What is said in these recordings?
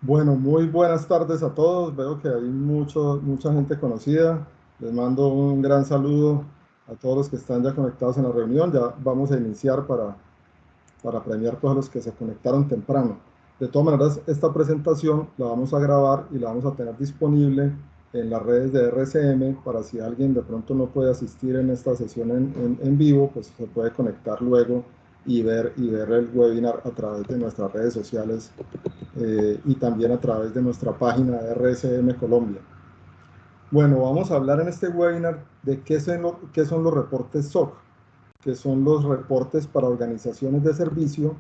Bueno, muy buenas tardes a todos. Veo que hay mucha gente conocida. Les mando un gran saludo a todos los que están ya conectados en la reunión. Ya vamos a iniciar para premiar a todos los que se conectaron temprano. De todas maneras, esta presentación la vamos a grabar y la vamos a tener disponible en las redes de RCM para si alguien de pronto no puede asistir en esta sesión en vivo, pues se puede conectar luego y ver el webinar a través de nuestras redes sociales y también a través de nuestra página de RSM Colombia. Bueno, vamos a hablar en este webinar de qué son los reportes SOC, que son los reportes para organizaciones de servicio,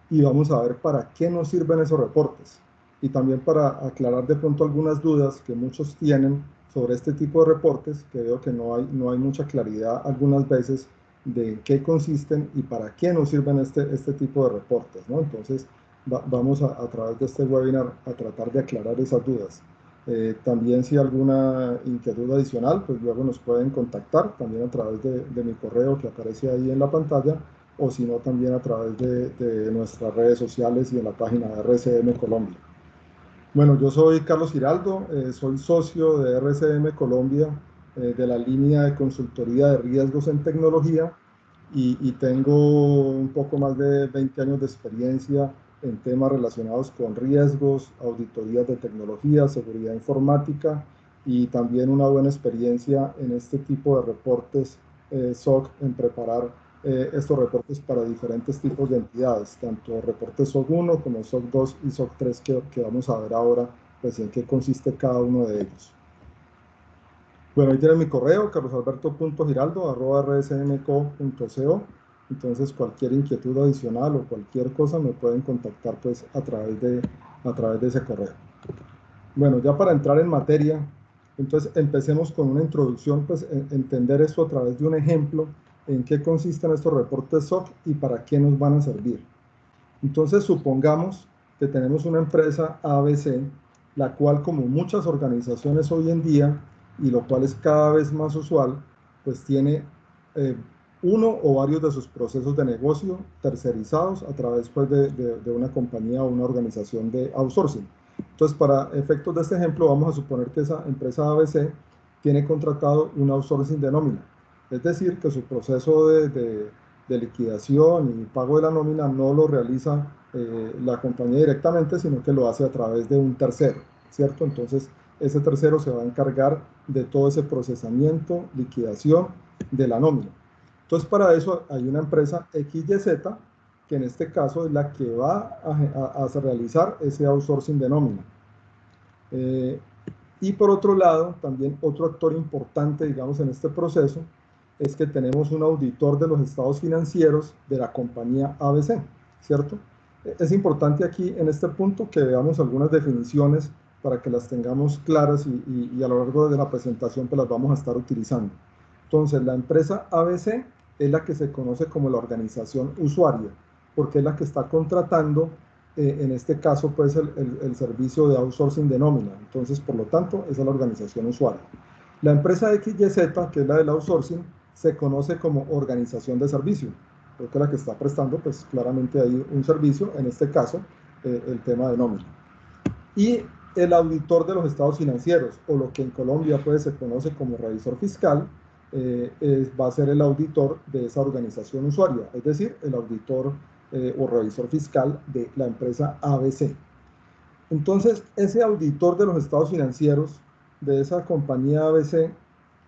y vamos a ver para qué nos sirven esos reportes. Y también para aclarar de pronto algunas dudas que muchos tienen sobre este tipo de reportes, que veo que no hay mucha claridad algunas veces de qué consisten y para qué nos sirven este tipo de reportes, ¿no? Entonces, vamos a través de este webinar a tratar de aclarar esas dudas. También si hay alguna inquietud adicional, pues luego nos pueden contactar también a través de mi correo que aparece ahí en la pantalla, o si no también a través de nuestras redes sociales y en la página de RCM Colombia. Bueno, yo soy Carlos Giraldo, soy socio de RCM Colombia, de la línea de consultoría de riesgos en tecnología, y tengo un poco más de 20 años de experiencia en temas relacionados con riesgos, auditorías de tecnología, seguridad informática, y también una buena experiencia en este tipo de reportes SOC, en preparar estos reportes para diferentes tipos de entidades, tanto reportes SOC 1 como SOC 2 y SOC 3 que vamos a ver ahora, pues en qué consiste cada uno de ellos. Bueno, ahí tienen mi correo, carlosalberto.giraldo@rsmco.co. Entonces, cualquier inquietud adicional o cualquier cosa me pueden contactar pues a través de ese correo. Bueno, ya para entrar en materia, entonces empecemos con una introducción, pues entender esto a través de un ejemplo, en qué consisten estos reportes SOC y para qué nos van a servir. Entonces, supongamos que tenemos una empresa ABC, la cual, como muchas organizaciones hoy en día, y lo cual es cada vez más usual, pues tiene eh, uno o varios de sus procesos de negocio tercerizados a través pues, de una compañía o una organización de outsourcing. Entonces, para efectos de este ejemplo, vamos a suponer que esa empresa ABC tiene contratado un outsourcing de nómina. Es decir, que su proceso de liquidación y pago de la nómina no lo realiza la compañía directamente, sino que lo hace a través de un tercero, ¿cierto? Entonces, ese tercero se va a encargar de todo ese procesamiento, liquidación de la nómina. Entonces, para eso hay una empresa XYZ, que en este caso es la que va a realizar ese outsourcing de nómina. Eh, y por otro lado, también otro actor importante, digamos, en este proceso, es que tenemos un auditor de los estados financieros de la compañía ABC, ¿cierto? Es importante aquí en este punto que veamos algunas definiciones para que las tengamos claras y a lo largo de la presentación pues las vamos a estar utilizando. Entonces, la empresa ABC es la que se conoce como la organización usuaria, porque es la que está contratando en este caso, pues el servicio de outsourcing de nómina. Entonces, por lo tanto, esa es la organización usuaria. La empresa XYZ, que es la del outsourcing, se conoce como organización de servicio, porque es la que está prestando, pues claramente ahí un servicio, en este caso, el tema de nómina. Y el auditor de los estados financieros, o lo que en Colombia pues se conoce como revisor fiscal, va a ser el auditor de esa organización usuaria, es decir, el auditor o revisor fiscal de la empresa ABC. Entonces, ese auditor de los estados financieros de esa compañía ABC,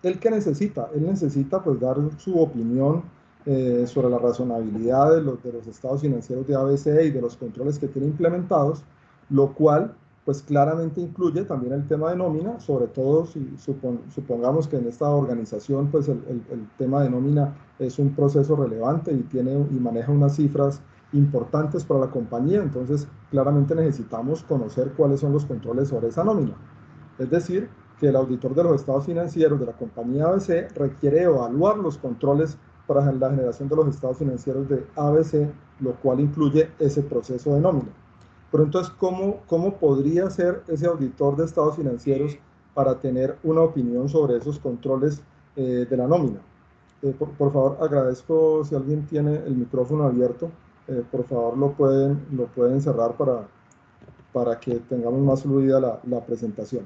¿el que necesita? Él necesita pues dar su opinión sobre la razonabilidad de los estados financieros de ABC y de los controles que tiene implementados, lo cual pues claramente incluye también el tema de nómina, sobre todo si supongamos que en esta organización pues el tema de nómina es un proceso relevante y maneja unas cifras importantes para la compañía, entonces claramente necesitamos conocer cuáles son los controles sobre esa nómina. Es decir, que el auditor de los estados financieros de la compañía ABC requiere evaluar los controles para la generación de los estados financieros de ABC, lo cual incluye ese proceso de nómina. Pero entonces, ¿cómo podría ser ese auditor de estados financieros para tener una opinión sobre esos controles de la nómina? Por favor, agradezco si alguien tiene el micrófono abierto, por favor lo pueden cerrar para que tengamos más fluida la presentación.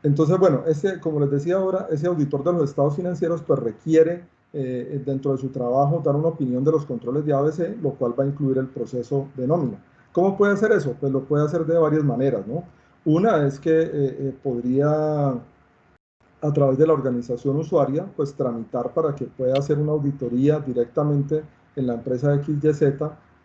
Entonces, bueno, como les decía ahora, ese auditor de los estados financieros pues requiere dentro de su trabajo dar una opinión de los controles de ABC, lo cual va a incluir el proceso de nómina. ¿Cómo puede hacer eso? Pues lo puede hacer de varias maneras, ¿no? Una es que podría, a través de la organización usuaria, pues tramitar para que pueda hacer una auditoría directamente en la empresa XYZ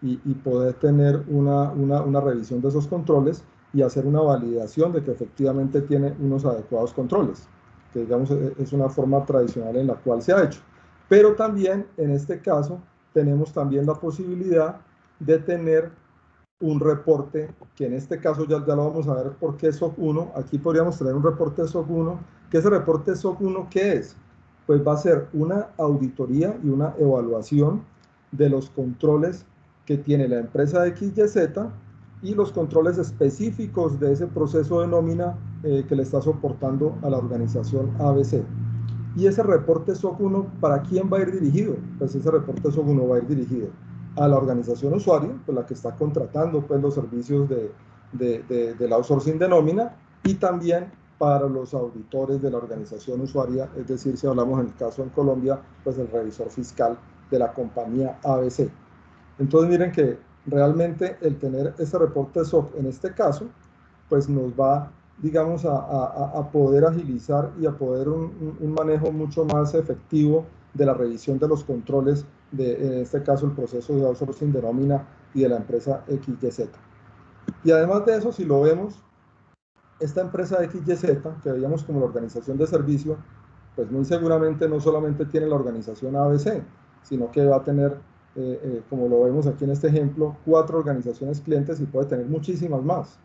y poder tener una revisión de esos controles y hacer una validación de que efectivamente tiene unos adecuados controles, que digamos es una forma tradicional en la cual se ha hecho. Pero también en este caso tenemos también la posibilidad de tener un reporte, que en este caso ya lo vamos a ver por qué SOC 1. Aquí podríamos tener un reporte de SOC 1. ¿Qué es el reporte SOC 1? ¿Qué es? Pues va a ser una auditoría y una evaluación de los controles que tiene la empresa XYZ y los controles específicos de ese proceso de nómina que le está soportando a la organización ABC. Y ese reporte SOC 1, ¿para quién va a ir dirigido? Pues ese reporte SOC 1 va a ir dirigido a la organización usuaria, pues la que está contratando pues, los servicios del outsourcing de nómina, y también para los auditores de la organización usuaria, es decir, si hablamos en el caso en Colombia, pues el revisor fiscal de la compañía ABC. Entonces miren que realmente el tener este reporte SOC en este caso, pues nos va, digamos, a poder agilizar y a poder un manejo mucho más efectivo de la revisión de los controles de, en este caso, el proceso de outsourcing de nómina y de la empresa XYZ. Y además de eso, si lo vemos, esta empresa XYZ, que veíamos como la organización de servicio, pues muy seguramente no solamente tiene la organización ABC, sino que va a tener, como lo vemos aquí en este ejemplo, 4 organizaciones clientes y puede tener muchísimas más.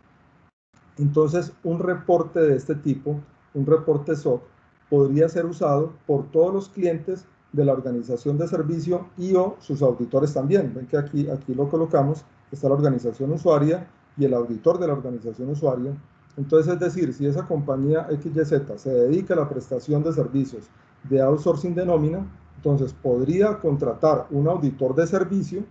Entonces, un reporte de este tipo, un reporte SOC, podría ser usado por todos los clientes de la organización de servicio y o sus auditores también. Ven que aquí lo colocamos, está la organización usuaria y el auditor de la organización usuaria. Entonces, es decir, si esa compañía XYZ se dedica a la prestación de servicios de outsourcing de nómina, entonces podría contratar un auditor de servicio,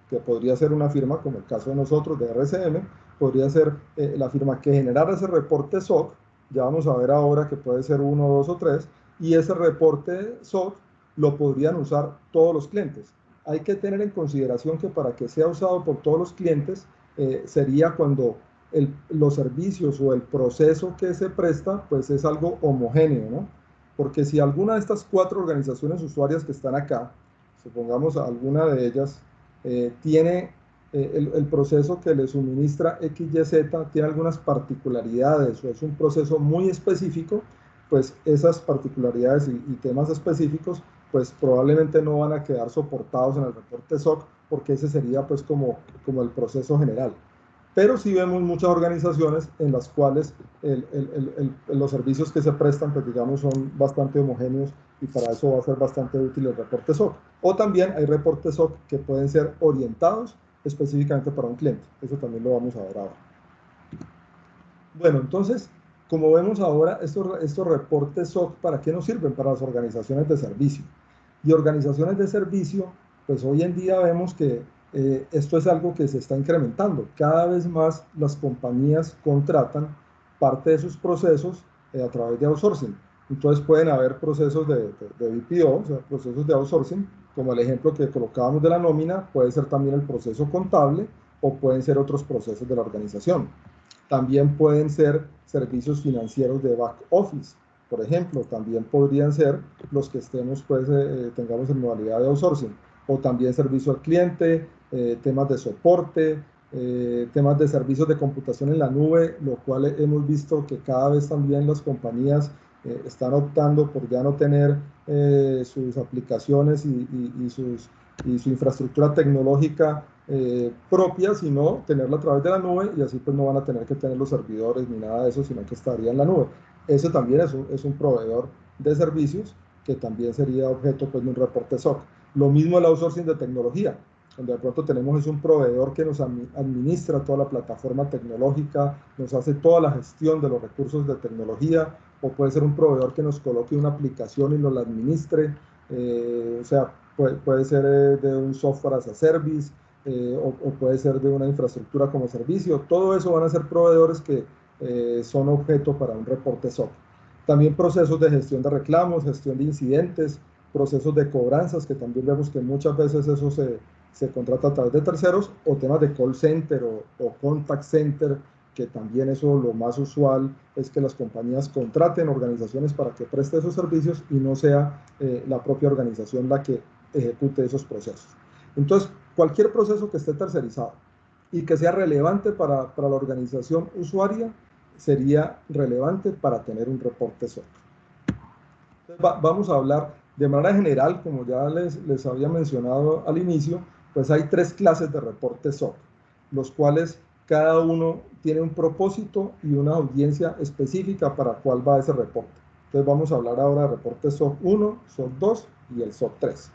que podría ser una firma, como el caso de nosotros, de RCM, podría ser la firma que generara ese reporte SOC, ya vamos a ver ahora que puede ser 1, 2 o 3, y ese reporte SOC lo podrían usar todos los clientes. Hay que tener en consideración que para que sea usado por todos los clientes, sería cuando los servicios o el proceso que se presta, pues es algo homogéneo, ¿no? Porque si alguna de estas 4 organizaciones usuarias que están acá, supongamos alguna de ellas, tiene el proceso que le suministra XYZ tiene algunas particularidades o es un proceso muy específico, pues esas particularidades y temas específicos, pues probablemente no van a quedar soportados en el reporte SOC porque ese sería pues como el proceso general. Pero sí vemos muchas organizaciones en las cuales los servicios que se prestan, pues digamos, son bastante homogéneos y para eso va a ser bastante útil el reporte SOC. O también hay reportes SOC que pueden ser orientados específicamente para un cliente. Eso también lo vamos a ver ahora. Bueno, entonces, como vemos ahora, estos reportes SOC, ¿para qué nos sirven? Para las organizaciones de servicio. Y organizaciones de servicio, pues hoy en día vemos que esto es algo que se está incrementando. Cada vez más las compañías contratan parte de sus procesos a través de outsourcing. Entonces pueden haber procesos de BPO, o sea, procesos de outsourcing, como el ejemplo que colocábamos de la nómina, puede ser también el proceso contable o pueden ser otros procesos de la organización. También pueden ser servicios financieros de back office, por ejemplo, también podrían ser los que estemos, pues, tengamos en modalidad de outsourcing, o también servicio al cliente, temas de soporte, temas de servicios de computación en la nube, lo cual hemos visto que cada vez también las compañías están optando por ya no tener sus aplicaciones y su infraestructura tecnológica propia, sino tenerla a través de la nube, y así pues no van a tener que tener los servidores ni nada de eso, sino que estaría en la nube. Eso también es un proveedor de servicios que también sería objeto pues, de un reporte SOC. Lo mismo el outsourcing de tecnología, donde de pronto tenemos es un proveedor que nos administra toda la plataforma tecnológica, nos hace toda la gestión de los recursos de tecnología, o puede ser un proveedor que nos coloque una aplicación y nos la administre, o sea, puede ser de un software as a service, o puede ser de una infraestructura como servicio. Todo eso van a ser proveedores que son objeto para un reporte SOC. También procesos de gestión de reclamos, gestión de incidentes, procesos de cobranzas, que también vemos que muchas veces eso se contrata a través de terceros, o temas de call center o contact center, que también eso lo más usual es que las compañías contraten organizaciones para que preste esos servicios y no sea la propia organización la que ejecute esos procesos. Entonces, cualquier proceso que esté tercerizado y que sea relevante para la organización usuaria, sería relevante para tener un reporte SOC. Vamos a hablar de manera general, como ya les había mencionado al inicio, pues hay 3 clases de reportes SOC, los cuales cada uno tiene un propósito y una audiencia específica para cuál va ese reporte. Entonces vamos a hablar ahora de reportes SOC 1, SOC 2 y el SOC 3.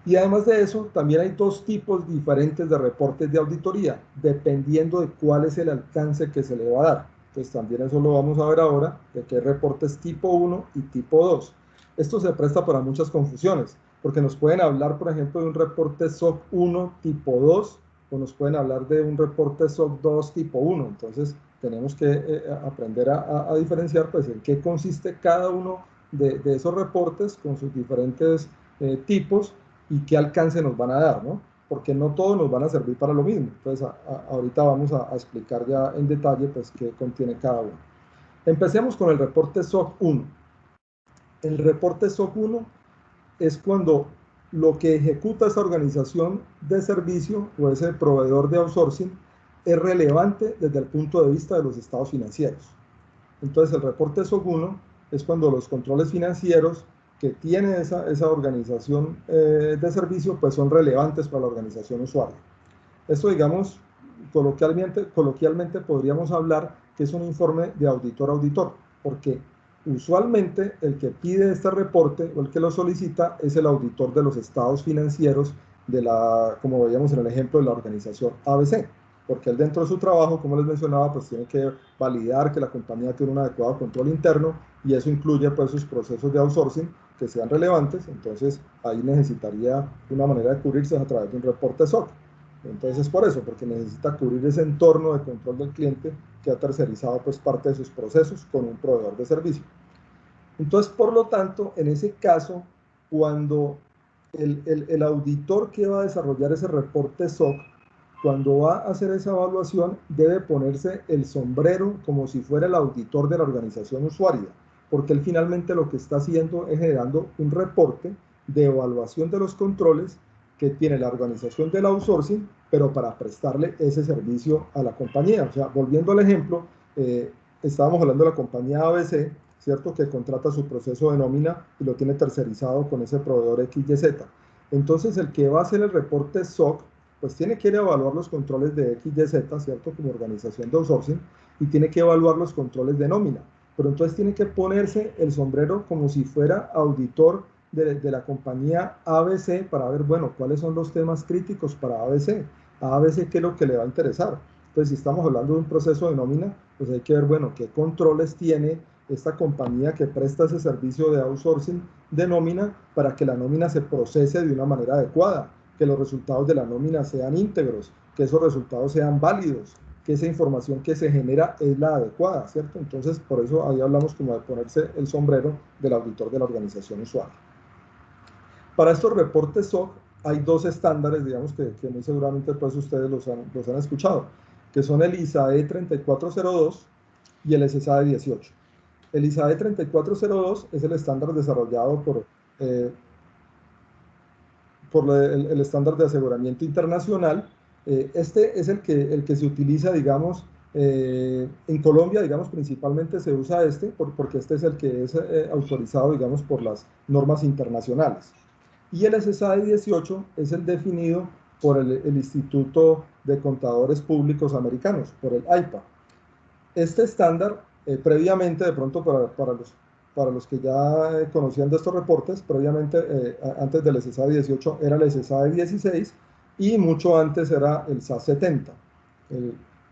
Y además de eso, también hay 2 tipos diferentes de reportes de auditoría, dependiendo de cuál es el alcance que se le va a dar. Entonces también eso lo vamos a ver ahora, de que hay reportes tipo 1 y tipo 2. Esto se presta para muchas confusiones, porque nos pueden hablar, por ejemplo, de un reporte SOC 1 tipo 2, o nos pueden hablar de un reporte SOC 2 tipo 1. Entonces tenemos que aprender a diferenciar, pues, en qué consiste cada uno de esos reportes con sus diferentes tipos, y qué alcance nos van a dar, ¿no? Porque no todos nos van a servir para lo mismo. Entonces, ahorita vamos a explicar ya en detalle, pues, qué contiene cada uno. Empecemos con el reporte SOC 1. El reporte SOC 1 es cuando lo que ejecuta esa organización de servicio o ese proveedor de outsourcing es relevante desde el punto de vista de los estados financieros. Entonces, el reporte SOC 1 es cuando los controles financieros que tiene esa organización de servicio, pues son relevantes para la organización usuaria. Esto, digamos, coloquialmente podríamos hablar que es un informe de auditor a auditor, porque usualmente el que pide este reporte o el que lo solicita es el auditor de los estados financieros de como veíamos en el ejemplo, de la organización ABC, porque él, dentro de su trabajo, como les mencionaba, pues tiene que validar que la compañía tiene un adecuado control interno, y eso incluye, pues, sus procesos de outsourcing que sean relevantes. Entonces ahí necesitaría una manera de cubrirse a través de un reporte SOC. Entonces es por eso, porque necesita cubrir ese entorno de control del cliente que ha tercerizado, pues, parte de sus procesos con un proveedor de servicio. Entonces, por lo tanto, en ese caso, cuando el auditor que va a desarrollar ese reporte SOC, cuando va a hacer esa evaluación, debe ponerse el sombrero como si fuera el auditor de la organización usuaria, porque él finalmente lo que está haciendo es generando un reporte de evaluación de los controles que tiene la organización del outsourcing, pero para prestarle ese servicio a la compañía. O sea, volviendo al ejemplo, estábamos hablando de la compañía ABC, ¿cierto?, que contrata su proceso de nómina y lo tiene tercerizado con ese proveedor XYZ. Entonces, el que va a hacer el reporte SOC, pues tiene que ir a evaluar los controles de XYZ, ¿cierto?, como organización de outsourcing, y tiene que evaluar los controles de nómina. Pero entonces tiene que ponerse el sombrero como si fuera auditor de la compañía ABC para ver, bueno, cuáles son los temas críticos para ABC. A ABC, ¿qué es lo que le va a interesar? Entonces, si estamos hablando de un proceso de nómina, pues hay que ver, bueno, qué controles tiene esta compañía que presta ese servicio de outsourcing de nómina para que la nómina se procese de una manera adecuada, que los resultados de la nómina sean íntegros, que esos resultados sean válidos, que esa información que se genera es la adecuada, ¿cierto? Entonces, por eso ahí hablamos como de ponerse el sombrero del auditor de la organización usuaria. Para estos reportes SOC hay 2 estándares, digamos, que muy seguramente, pues, ustedes los han escuchado, que son el ISAE 3402 y el SSAE 18. El ISAE 3402 es el estándar desarrollado por el estándar de aseguramiento internacional. Este es el que se utiliza, digamos, en Colombia, digamos, principalmente se usa porque este es el que es autorizado, digamos, por las normas internacionales. Y el SSAE 18 es el definido por el Instituto de Contadores Públicos Americanos, por el AIPA. Este estándar, previamente, de pronto para los que ya conocían de estos reportes, previamente, antes del SSAE 18, era el SSAE 16, y mucho antes era el SAS 70.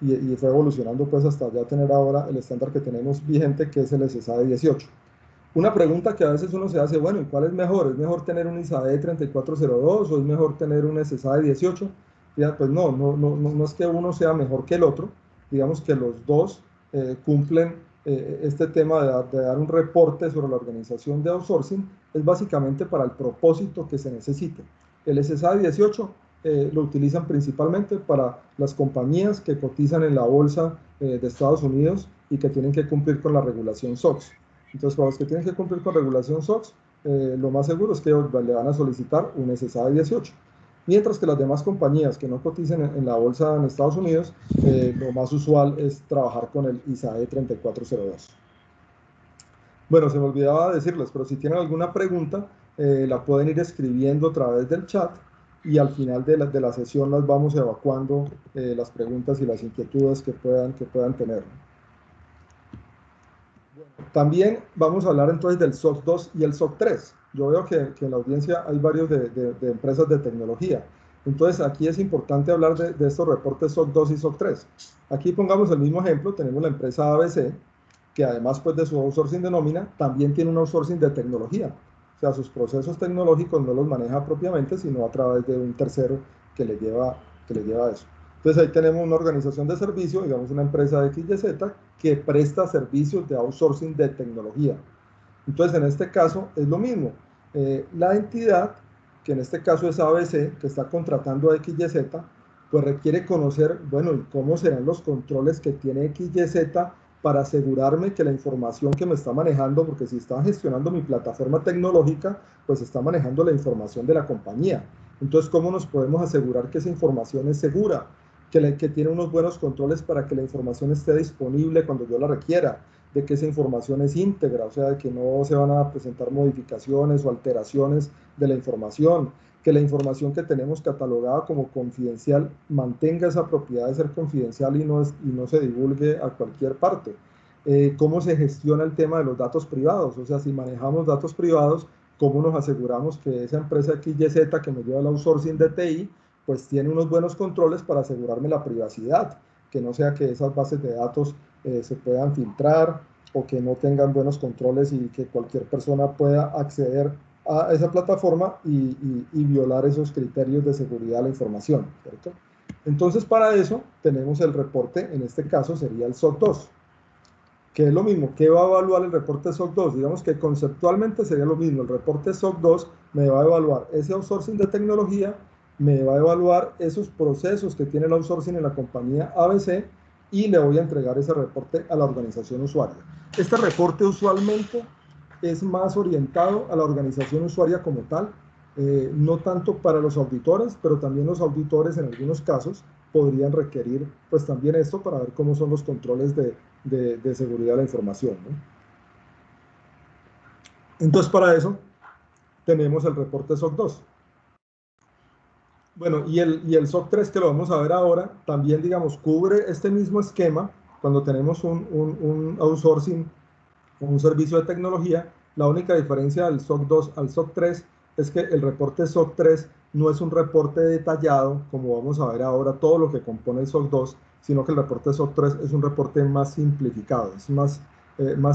Y fue evolucionando, pues, hasta ya tener ahora el estándar que tenemos vigente, que es el SSAE 18. Una pregunta que a veces uno se hace, bueno, ¿y cuál es mejor? ¿Es mejor tener un ISAE 3402 o es mejor tener un SSAE 18? Fíjate, pues no es que uno sea mejor que el otro, digamos que los dos cumplen este tema de dar un reporte sobre la organización de outsourcing, es básicamente para el propósito que se necesite. El SSA 18 lo utilizan principalmente para las compañías que cotizan en la bolsa de Estados Unidos y que tienen que cumplir con la regulación SOX. Entonces, para los que tienen que cumplir con regulación SOX, lo más seguro es que le van a solicitar un SSA 18. Mientras que las demás compañías que no coticen en la bolsa en Estados Unidos, lo más usual es trabajar con el ISAE 3402. Bueno, se me olvidaba decirles, pero si tienen alguna pregunta, la pueden ir escribiendo a través del chat y al final de la sesión las vamos evacuando las preguntas y las inquietudes que puedan tener. También vamos a hablar entonces del SOC 2 y el SOC 3. Yo veo que en la audiencia hay varios de empresas de tecnología. Entonces aquí es importante hablar de estos reportes SOC 2 y SOC 3. Aquí pongamos el mismo ejemplo, tenemos la empresa ABC, que además pues, de su outsourcing de nómina, también tiene un outsourcing de tecnología. O sea, sus procesos tecnológicos no los maneja propiamente, sino a través de un tercero que le lleva a eso. Entonces ahí tenemos una organización de servicio, digamos una empresa de XYZ, que presta servicios de outsourcing de tecnología. Entonces en este caso es lo mismo. La entidad, que en este caso es ABC, que está contratando a XYZ, pues requiere conocer, bueno, ¿y cómo serán los controles que tiene XYZ para asegurarme que la información que me está manejando, porque si está gestionando mi plataforma tecnológica, pues está manejando la información de la compañía? Entonces, ¿cómo nos podemos asegurar que esa información es segura? Que tiene unos buenos controles para que la información esté disponible cuando yo la requiera, de que esa información es íntegra, o sea, de que no se van a presentar modificaciones o alteraciones de la información, que la información que tenemos catalogada como confidencial mantenga esa propiedad de ser confidencial y no se divulgue a cualquier parte. ¿Cómo se gestiona el tema de los datos privados? O sea, si manejamos datos privados, ¿cómo nos aseguramos que esa empresa XYZ que me lleva el outsourcing de TI, pues tiene unos buenos controles para asegurarme la privacidad? Que no sea que esas bases de datos se puedan filtrar o que no tengan buenos controles y que cualquier persona pueda acceder a esa plataforma y violar esos criterios de seguridad de la información, ¿cierto? Entonces, para eso tenemos el reporte, en este caso sería el SOC 2, que es lo mismo. ¿Qué va a evaluar el reporte SOC 2? Digamos que conceptualmente sería lo mismo. El reporte SOC 2 me va a evaluar ese outsourcing de tecnología, me va a evaluar esos procesos que tiene el outsourcing en la compañía ABC y le voy a entregar ese reporte a la organización usuaria. Este reporte usualmente es más orientado a la organización usuaria como tal, no tanto para los auditores, pero también los auditores en algunos casos podrían requerir pues también esto para ver cómo son los controles de seguridad de la información, ¿no? Entonces para eso tenemos el reporte SOC 2. Bueno, y el SOC 3 que lo vamos a ver ahora, también digamos cubre este mismo esquema cuando tenemos un outsourcing, un servicio de tecnología. La única diferencia del SOC 2 al SOC 3 es que el reporte SOC 3 no es un reporte detallado, como vamos a ver ahora, todo lo que compone el SOC 2, sino que el reporte SOC 3 es un reporte más simplificado, es más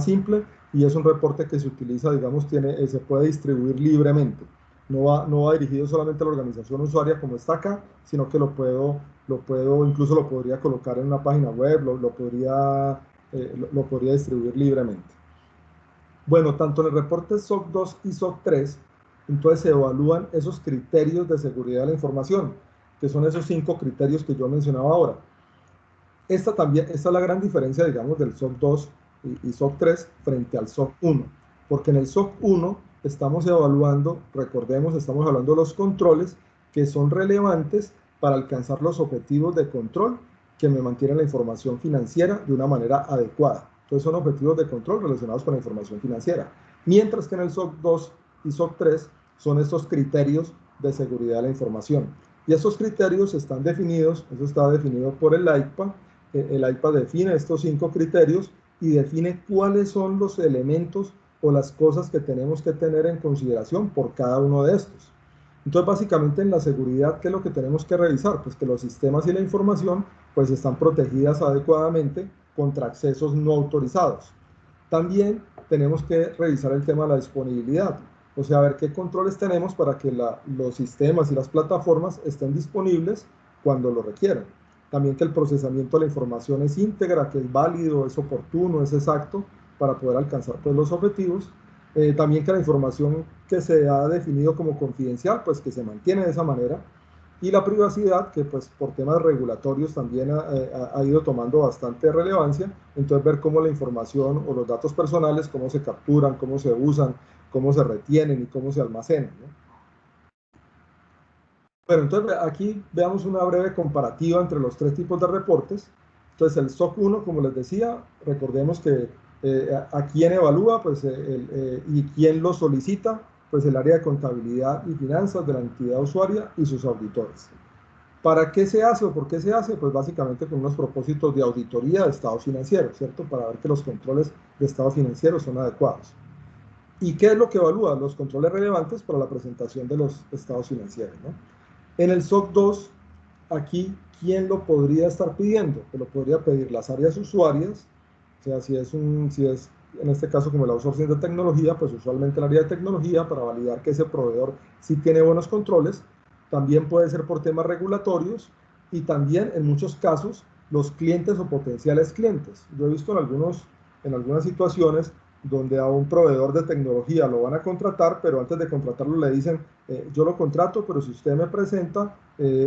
simple y es un reporte que se utiliza, digamos, se puede distribuir libremente. No va dirigido solamente a la organización usuaria como está acá, sino que incluso lo podría colocar en una página web, lo podría distribuir libremente. Bueno, tanto en el reporte SOC 2 y SOC 3, entonces se evalúan esos criterios de seguridad de la información, que son esos 5 criterios que yo mencionaba ahora. Esta es la gran diferencia, digamos, del SOC 2 y SOC 3 frente al SOC 1, porque en el SOC 1 estamos evaluando, recordemos, estamos hablando de los controles que son relevantes para alcanzar los objetivos de control que me mantienen la información financiera de una manera adecuada. Entonces son objetivos de control relacionados con la información financiera. Mientras que en el SOC 2 y SOC 3 son estos criterios de seguridad de la información. Y estos criterios están definidos, eso está definido por el AICPA. El AICPA define estos 5 criterios y define cuáles son los elementos o las cosas que tenemos que tener en consideración por cada uno de estos. Entonces, básicamente en la seguridad, ¿qué es lo que tenemos que revisar? Pues que los sistemas y la información pues están protegidas adecuadamente contra accesos no autorizados. También tenemos que revisar el tema de la disponibilidad, o sea, ver qué controles tenemos para que los sistemas y las plataformas estén disponibles cuando lo requieran. También que el procesamiento de la información es íntegra, que es válido, es oportuno, es exacto para poder alcanzar pues, los objetivos. También que la información que se ha definido como confidencial, pues que se mantiene de esa manera. Y la privacidad, que pues por temas regulatorios también ha ido tomando bastante relevancia. Entonces ver cómo la información o los datos personales, cómo se capturan, cómo se usan, cómo se retienen y cómo se almacenan, ¿no? Bueno, entonces aquí veamos una breve comparativa entre los tres tipos de reportes. Entonces el SOC 1, como les decía, recordemos que a quién evalúa pues, y quién lo solicita, pues el área de contabilidad y finanzas de la entidad usuaria y sus auditores. ¿Para qué se hace o por qué se hace? Pues básicamente con unos propósitos de auditoría de estados financieros, ¿cierto? Para ver que los controles de estados financieros son adecuados. ¿Y qué es lo que evalúa? Los controles relevantes para la presentación de los estados financieros, ¿no? En el SOC 2, aquí, ¿quién lo podría estar pidiendo? Pues lo podría pedir las áreas usuarias, o sea, si es en este caso como el outsourcing de tecnología, pues usualmente el área de tecnología para validar que ese proveedor sí tiene buenos controles. También puede ser por temas regulatorios y también en muchos casos los clientes o potenciales clientes. Yo he visto en algunas situaciones donde a un proveedor de tecnología lo van a contratar, pero antes de contratarlo le dicen, yo lo contrato, pero si usted me presenta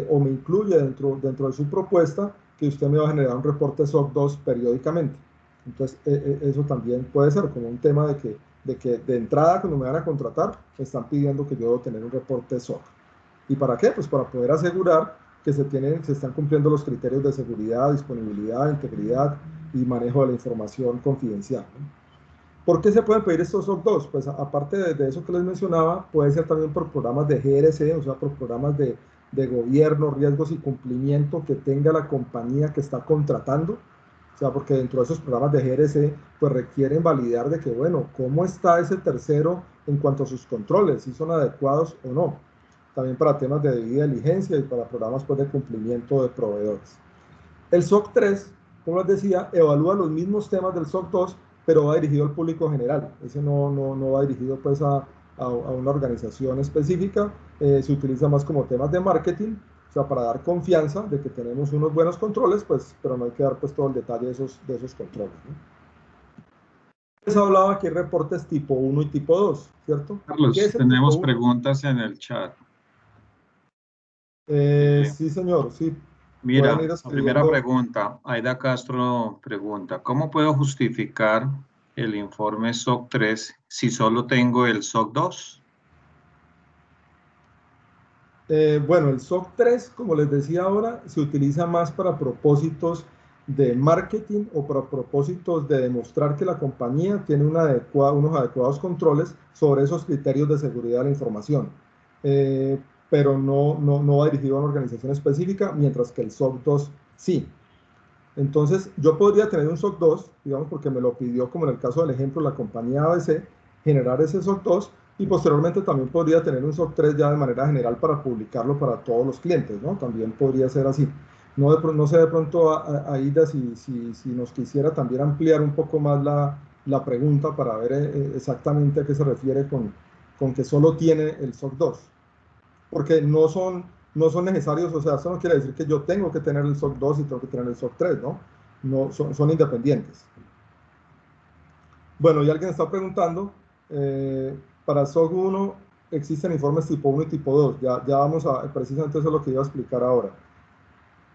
o me incluye dentro de su propuesta, que usted me va a generar un reporte SOC 2 periódicamente. Entonces, eso también puede ser como un tema de que de entrada, cuando me van a contratar, me están pidiendo que yo debo tener un reporte SOC. ¿Y para qué? Pues para poder asegurar que se están cumpliendo los criterios de seguridad, disponibilidad, integridad y manejo de la información confidencial, ¿no? ¿Por qué se pueden pedir estos SOC 2? Pues aparte de eso que les mencionaba, puede ser también por programas de GRC, o sea, por programas de gobierno, riesgos y cumplimiento que tenga la compañía que está contratando. O sea, porque dentro de esos programas de GRC, pues requieren validar de que, bueno, cómo está ese tercero en cuanto a sus controles, si son adecuados o no. También para temas de debida diligencia y para programas pues, de cumplimiento de proveedores. El SOC 3, como les decía, evalúa los mismos temas del SOC 2, pero va dirigido al público general. Ese no va dirigido pues a una organización específica. Se utiliza más como temas de marketing, o sea, para dar confianza de que tenemos unos buenos controles, pues, pero no hay que dar pues todo el detalle de esos controles, ¿no? Les hablaba que hay reportes tipo 1 y tipo 2, ¿cierto? ¿Qué Carlos, es el tipo tenemos 1? preguntas en el chat. Sí, señor, sí. Pueden Mira, ir la primera escribiendo. pregunta, Aida Castro pregunta, ¿cómo puedo justificar el informe SOC 3 si solo tengo el SOC 2? Bueno, el SOC 3, como les decía ahora, se utiliza más para propósitos de marketing o para propósitos de demostrar que la compañía tiene unos adecuados controles sobre esos criterios de seguridad de la información. Pero no va dirigido a una organización específica, mientras que el SOC 2 sí. Entonces, yo podría tener un SOC 2, digamos, porque me lo pidió, como en el caso del ejemplo, la compañía ABC, generar ese SOC 2 y posteriormente también podría tener un SOC 3 ya de manera general para publicarlo para todos los clientes, ¿no? También podría ser así. No sé de pronto, Aida, si nos quisiera también ampliar un poco más la pregunta para ver exactamente a qué se refiere con que solo tiene el SOC 2. Porque no son necesarios, o sea, eso no quiere decir que yo tengo que tener el SOC 2 y tengo que tener el SOC 3, ¿no? No son independientes. Bueno, y alguien está preguntando, para SOC 1 existen informes tipo 1 y tipo 2, ya vamos a, precisamente eso es lo que iba a explicar ahora.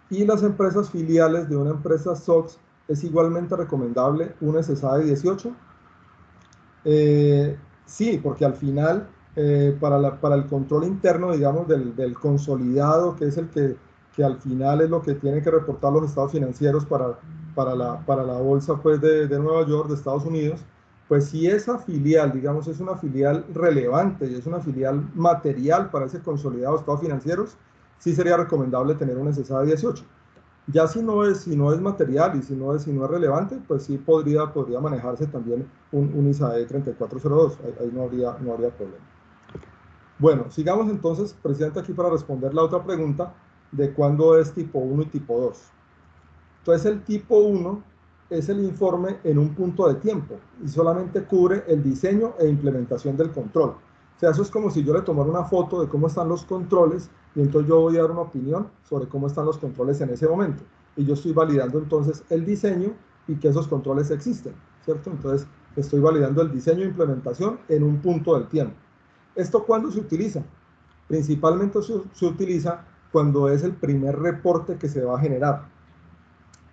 Y las empresas filiales de una empresa SOX es igualmente recomendable un SSAE 18. Sí, porque al final, para el control interno, digamos, del consolidado, que es que al final es lo que tienen que reportar los estados financieros para la bolsa pues, de Nueva York, de Estados Unidos, pues si esa filial, digamos, es una filial relevante y es una filial material para ese consolidado de estados financieros, sí sería recomendable tener un SSA 18. Ya si no es material y si no es relevante, pues sí podría manejarse también un ISAE 3402. Ahí no habría problema. Bueno, sigamos entonces, presidente, aquí para responder la otra pregunta de cuándo es tipo 1 y tipo 2. Entonces el tipo 1 es el informe en un punto de tiempo y solamente cubre el diseño e implementación del control. O sea, eso es como si yo le tomara una foto de cómo están los controles y entonces yo voy a dar una opinión sobre cómo están los controles en ese momento. Y yo estoy validando entonces el diseño y que esos controles existen, ¿cierto? Entonces estoy validando el diseño e implementación en un punto del tiempo. ¿Esto cuándo se utiliza? Principalmente se utiliza cuando es el primer reporte que se va a generar,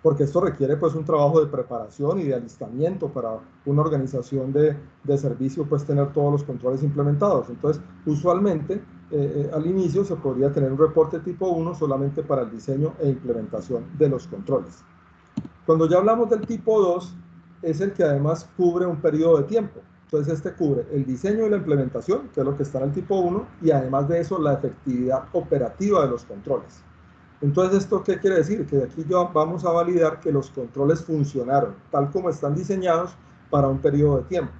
porque esto requiere pues un trabajo de preparación y de alistamiento para una organización de servicio, pues tener todos los controles implementados. Entonces, usualmente al inicio se podría tener un reporte tipo 1 solamente para el diseño e implementación de los controles. Cuando ya hablamos del tipo 2, es el que además cubre un periodo de tiempo. Entonces este cubre el diseño y la implementación, que es lo que está en el tipo 1, y además de eso la efectividad operativa de los controles. Entonces, ¿esto qué quiere decir? Que aquí vamos a validar que los controles funcionaron tal como están diseñados para un periodo de tiempo.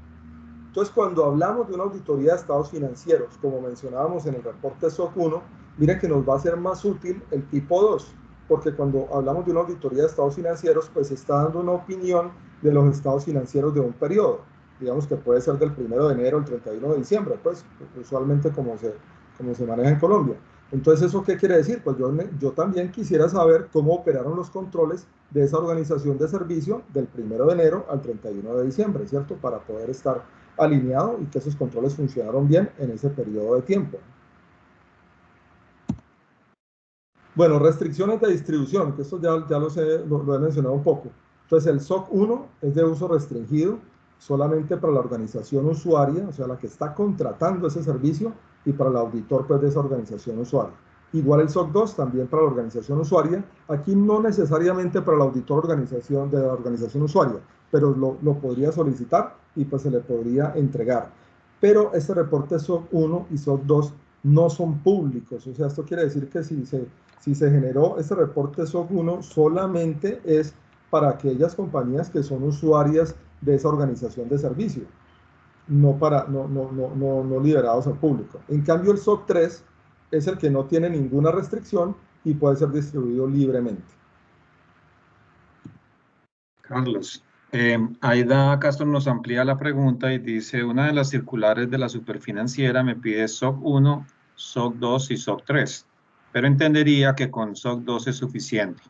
Entonces, cuando hablamos de una auditoría de estados financieros, como mencionábamos en el reporte SOC 1, miren que nos va a ser más útil el tipo 2, porque cuando hablamos de una auditoría de estados financieros, pues está dando una opinión de los estados financieros de un periodo. Digamos que puede ser del 1 de enero al 31 de diciembre, pues usualmente como se maneja en Colombia. Entonces, ¿eso qué quiere decir? Pues yo también quisiera saber cómo operaron los controles de esa organización de servicio del 1 de enero al 31 de diciembre, ¿cierto? Para poder estar alineado y que esos controles funcionaron bien en ese periodo de tiempo. Bueno, restricciones de distribución, que esto ya lo he mencionado un poco. Entonces, el SOC 1 es de uso restringido solamente para la organización usuaria, o sea, la que está contratando ese servicio, y para el auditor pues, de esa organización usuaria. Igual el SOC 2 también para la organización usuaria, aquí no necesariamente para el auditor de la organización usuaria, pero lo podría solicitar y pues se le podría entregar. Pero este reporte SOC 1 y SOC 2 no son públicos, o sea, esto quiere decir que si se generó este reporte SOC 1 solamente es para aquellas compañías que son usuarias de esa organización de servicio, no liberados al público. En cambio, el SOC 3 es el que no tiene ninguna restricción y puede ser distribuido libremente. Carlos, Aida Castro nos amplía la pregunta y dice, una de las circulares de la Superfinanciera me pide SOC 1, SOC 2 y SOC 3, pero entendería que con SOC 2 es suficiente.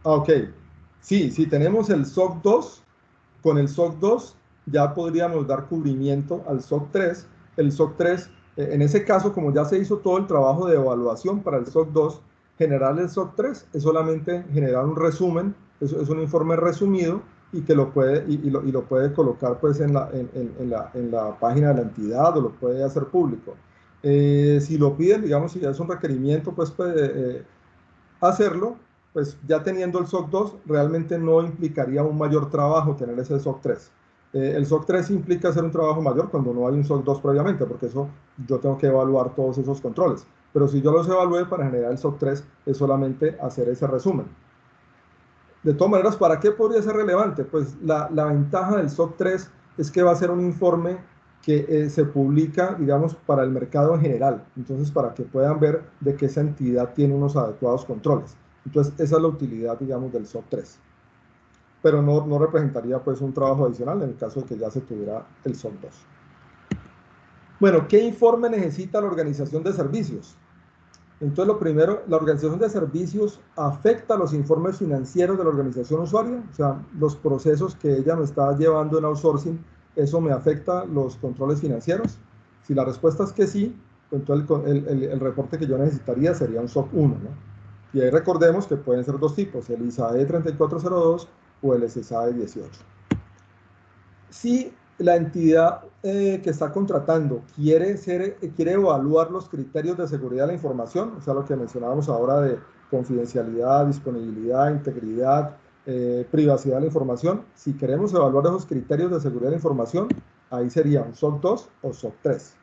Ok, sí, si tenemos el SOC 2, con el SOC 2 ya podríamos dar cubrimiento al SOC 3. El SOC 3, en ese caso, como ya se hizo todo el trabajo de evaluación para el SOC 2, generar el SOC 3 es solamente generar un resumen, es un informe resumido y que lo puede colocar pues en la página de la entidad o lo puede hacer público. Si lo piden, digamos, si ya es un requerimiento, pues hacerlo, pues ya teniendo el SOC 2 realmente no implicaría un mayor trabajo tener ese SOC 3. El SOC 3 implica hacer un trabajo mayor cuando no hay un SOC 2 previamente, porque eso yo tengo que evaluar todos esos controles. Pero si yo los evalué para generar el SOC 3, es solamente hacer ese resumen. De todas maneras, ¿para qué podría ser relevante? Pues la ventaja del SOC 3 es que va a ser un informe que se publica, digamos, para el mercado en general. Entonces, para que puedan ver de que esa entidad tiene unos adecuados controles. Entonces, esa es la utilidad, digamos, del SOC 3. Pero no representaría, pues, un trabajo adicional en el caso de que ya se tuviera el SOC 2. Bueno, ¿qué informe necesita la organización de servicios? Entonces, lo primero, la organización de servicios afecta los informes financieros de la organización usuaria, o sea, los procesos que ella me está llevando en outsourcing, ¿eso me afecta los controles financieros? Si la respuesta es que sí, entonces el reporte que yo necesitaría sería un SOC 1, ¿no? Y ahí recordemos que pueden ser dos tipos, el ISAE 3402 o el SSAE 18. Si la entidad que está contratando quiere evaluar los criterios de seguridad de la información, o sea, lo que mencionábamos ahora de confidencialidad, disponibilidad, integridad, privacidad de la información, si queremos evaluar esos criterios de seguridad de la información, ahí sería un SOC 2 o SOC 3.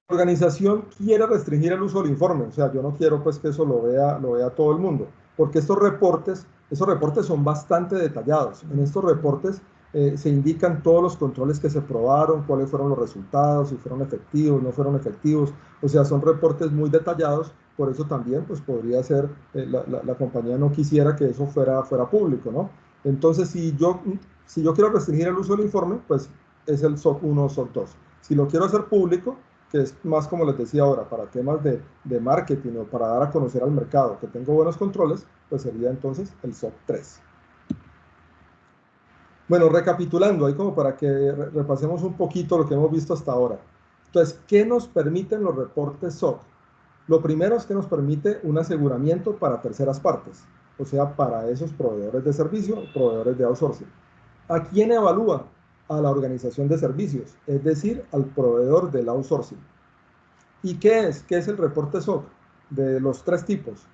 La organización quiere restringir el uso del informe, o sea, yo no quiero pues que eso lo vea todo el mundo, porque esos reportes son bastante detallados. En estos reportes se indican todos los controles que se probaron, cuáles fueron los resultados, si fueron efectivos, no fueron efectivos, o sea, son reportes muy detallados, por eso también pues podría ser, la compañía no quisiera que eso fuera público, ¿no? Entonces, si yo quiero restringir el uso del informe, pues es el SOC 1 o SOC 2. Si lo quiero hacer público, que es más como les decía ahora, para temas de marketing o para dar a conocer al mercado que tengo buenos controles, pues sería entonces el SOC 3. Bueno, recapitulando, ahí como para que repasemos un poquito lo que hemos visto hasta ahora. Entonces, ¿qué nos permiten los reportes SOC? Lo primero es que nos permite un aseguramiento para terceras partes, o sea, para esos proveedores de servicio, proveedores de outsourcing. ¿A quién evalúa? A la organización de servicios, es decir, al proveedor del outsourcing. ¿Y qué es? ¿Qué es el reporte SOC? De los tres tipos.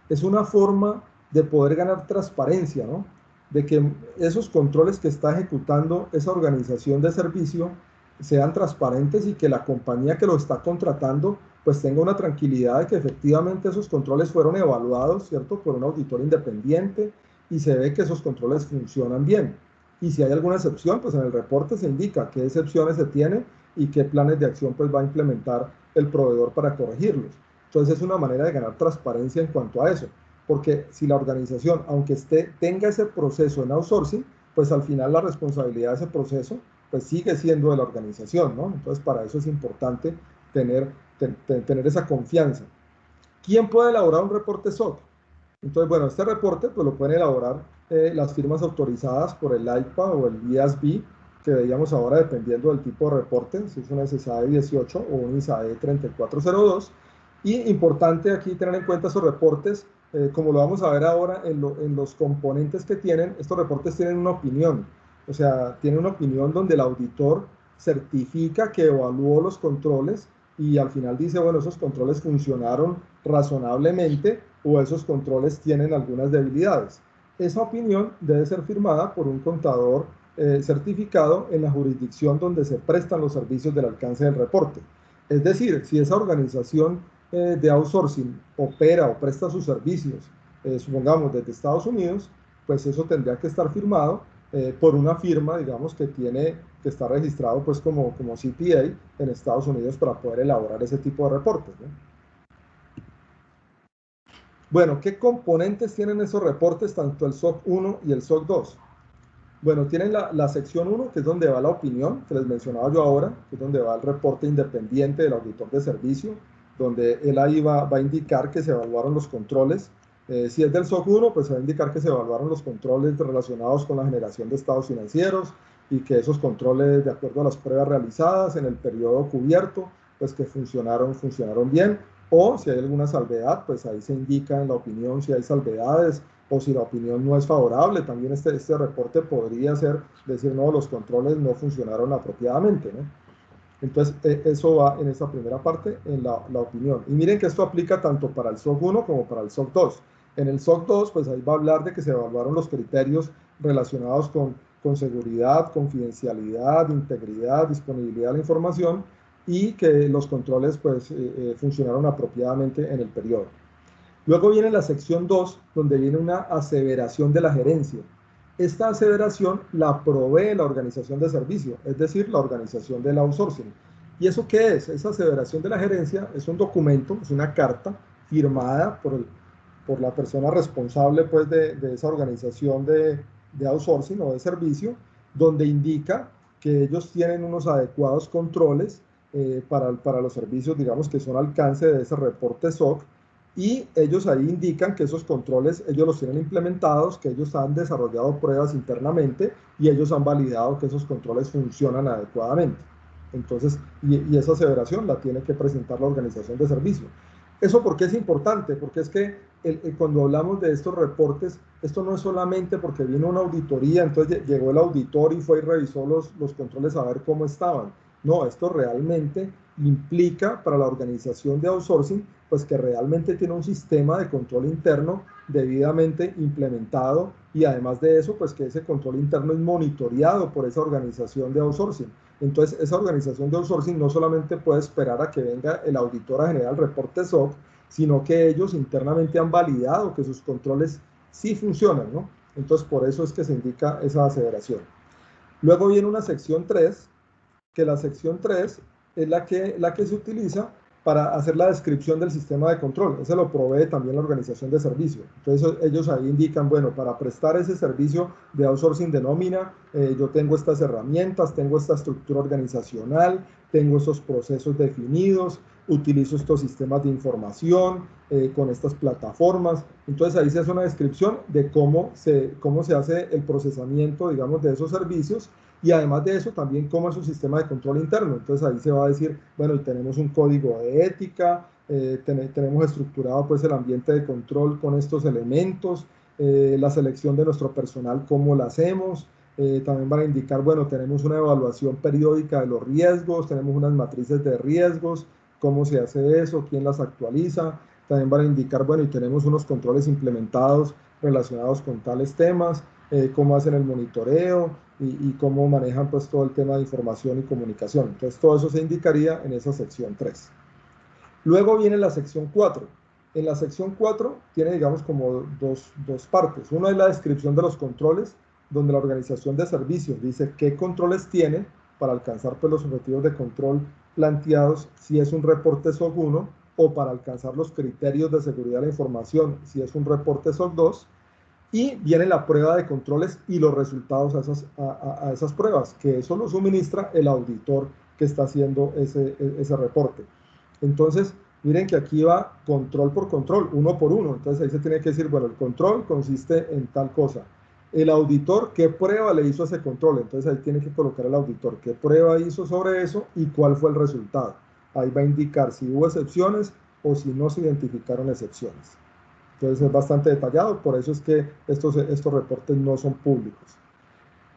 Es una forma de poder ganar transparencia, ¿no? De que esos controles que está ejecutando esa organización de servicio sean transparentes y que la compañía que lo está contratando pues tenga una tranquilidad de que efectivamente esos controles fueron evaluados, ¿cierto? Por un auditor independiente y se ve que esos controles funcionan bien. Y si hay alguna excepción, pues en el reporte se indica qué excepciones se tiene y qué planes de acción pues va a implementar el proveedor para corregirlos. Entonces es una manera de ganar transparencia en cuanto a eso, porque si la organización, aunque tenga ese proceso en outsourcing, pues al final la responsabilidad de ese proceso pues sigue siendo de la organización, ¿no? Entonces para eso es importante tener esa confianza. ¿Quién puede elaborar un reporte SOC? Entonces, bueno, este reporte pues lo pueden elaborar las firmas autorizadas por el AIPA o el IASB, que veíamos ahora dependiendo del tipo de reporte, si es una SSAE 18 o un ISAE 3402. Y importante aquí tener en cuenta esos reportes, como lo vamos a ver ahora en los componentes que tienen, estos reportes tienen una opinión, o sea, tienen una opinión donde el auditor certifica que evaluó los controles y al final dice, bueno, esos controles funcionaron razonablemente o esos controles tienen algunas debilidades. Esa opinión debe ser firmada por un contador certificado en la jurisdicción donde se prestan los servicios del alcance del reporte. Es decir, si esa organización de outsourcing opera o presta sus servicios, supongamos desde Estados Unidos, pues eso tendría que estar firmado por una firma, digamos, que está registrado pues como CPA en Estados Unidos para poder elaborar ese tipo de reportes, ¿no? Bueno, ¿qué componentes tienen esos reportes, tanto el SOC 1 y el SOC 2? Bueno, tienen la sección 1, que es donde va la opinión, que les mencionaba yo ahora, que es donde va el reporte independiente del auditor de servicio, donde él ahí va a indicar que se evaluaron los controles. Si es del SOC 1, pues se va a indicar que se evaluaron los controles relacionados con la generación de estados financieros y que esos controles, de acuerdo a las pruebas realizadas en el periodo cubierto, pues que funcionaron bien. O si hay alguna salvedad, pues ahí se indica en la opinión si hay salvedades o si la opinión no es favorable. También este reporte podría decir, no, los controles no funcionaron apropiadamente, ¿no? Entonces, eso va en esa primera parte, en la opinión. Y miren que esto aplica tanto para el SOC 1 como para el SOC 2. En el SOC 2, pues ahí va a hablar de que se evaluaron los criterios relacionados con seguridad, confidencialidad, integridad, disponibilidad de la información y que los controles pues funcionaron apropiadamente en el periodo. Luego viene la sección 2, donde viene una aseveración de la gerencia. Esta aseveración la provee la organización de servicio, es decir, la organización del outsourcing. ¿Y eso qué es? Esa aseveración de la gerencia es un documento, es una carta firmada por la persona responsable pues, de esa organización de outsourcing o de servicio, donde indica que ellos tienen unos adecuados controles para los servicios, digamos, que son alcance de ese reporte SOC, y ellos ahí indican que esos controles ellos los tienen implementados, que ellos han desarrollado pruebas internamente y ellos han validado que esos controles funcionan adecuadamente. Entonces, y esa aseveración la tiene que presentar la organización de servicio. ¿Eso por qué es importante? Porque es que cuando hablamos de estos reportes, esto no es solamente porque vino una auditoría, entonces llegó el auditor y fue y revisó los controles a ver cómo estaban. No, esto realmente implica para la organización de outsourcing pues que realmente tiene un sistema de control interno debidamente implementado y además de eso pues que ese control interno es monitoreado por esa organización de outsourcing. Entonces esa organización de outsourcing no solamente puede esperar a que venga el auditor a generar el reporte SOC, sino que ellos internamente han validado que sus controles sí funcionan, ¿no? Entonces por eso es que se indica esa aseveración. Luego viene una sección 3, que la sección 3 es la que se utiliza para hacer la descripción del sistema de control. Ese lo provee también la organización de servicio. Entonces ellos ahí indican, bueno, para prestar ese servicio de outsourcing de nómina, yo tengo estas herramientas, tengo esta estructura organizacional, tengo estos procesos definidos, utilizo estos sistemas de información con estas plataformas. Entonces ahí se hace una descripción de cómo se hace el procesamiento, digamos, de esos servicios, y además de eso también cómo es su sistema de control interno. Entonces ahí se va a decir, bueno, y tenemos un código de ética, tenemos estructurado pues el ambiente de control con estos elementos, la selección de nuestro personal, cómo la hacemos. También van a indicar, bueno, tenemos una evaluación periódica de los riesgos, tenemos unas matrices de riesgos, cómo se hace eso, quién las actualiza. También van a indicar, bueno, y tenemos unos controles implementados relacionados con tales temas, cómo hacen el monitoreo y cómo manejan pues todo el tema de información y comunicación. Entonces todo eso se indicaría en esa sección 3. Luego viene la sección 4. En la sección 4 tiene, digamos, como dos partes. Una es la descripción de los controles, donde la organización de servicios dice qué controles tiene para alcanzar pues, los objetivos de control planteados, si es un reporte SOC 1, o para alcanzar los criterios de seguridad de la información, si es un reporte SOC 2. Y viene la prueba de controles y los resultados a esas pruebas, que eso lo suministra el auditor que está haciendo ese reporte. Entonces, miren que aquí va control por control, uno por uno. Entonces ahí se tiene que decir, bueno, el control consiste en tal cosa. El auditor, ¿qué prueba le hizo a ese control? Entonces ahí tiene que colocar el auditor, ¿qué prueba hizo sobre eso y cuál fue el resultado? Ahí va a indicar si hubo excepciones o si no se identificaron excepciones. Entonces es bastante detallado, por eso es que estos reportes no son públicos.